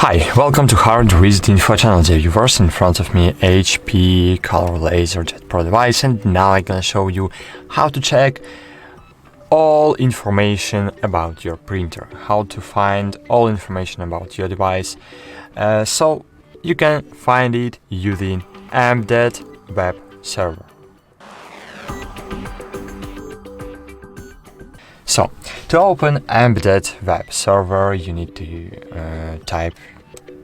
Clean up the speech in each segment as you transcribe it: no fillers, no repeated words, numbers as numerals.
Hi, welcome to HardReset.Info channel, dear viewers. In front of me HP Color LaserJet Pro device, and now I'm gonna show you how to check all information about your printer, how to find all information about your device, so you can find it using embedded web server. So, to open embedded web server, you need to type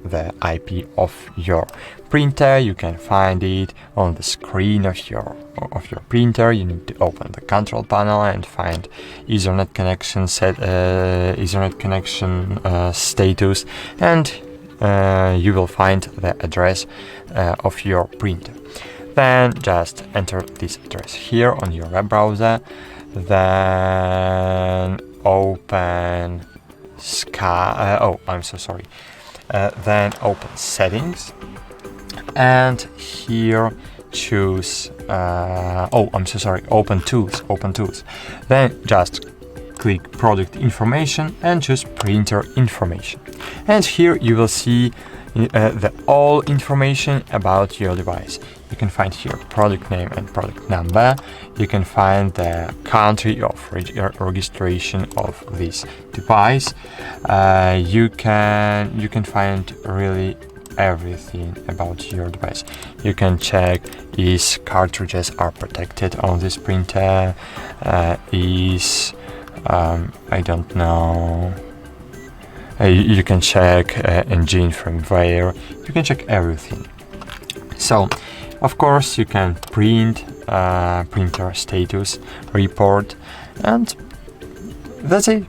the IP of your printer. You can find it on the screen of your printer. You need to open the control panel and find Ethernet connection status, and you will find the address of your printer. Then just enter this address here on your web browser. Then open then open settings, and here choose open tools. Then just click product information and choose printer information, and here you will see the all information about your device. You can find here product name and product number. You can find the country of registration of this device. You can find really everything about your device. You can check if cartridges are protected on this printer, I don't know. You can check engine firmware. You can check everything. So, of course, you can print printer status report, and that's it.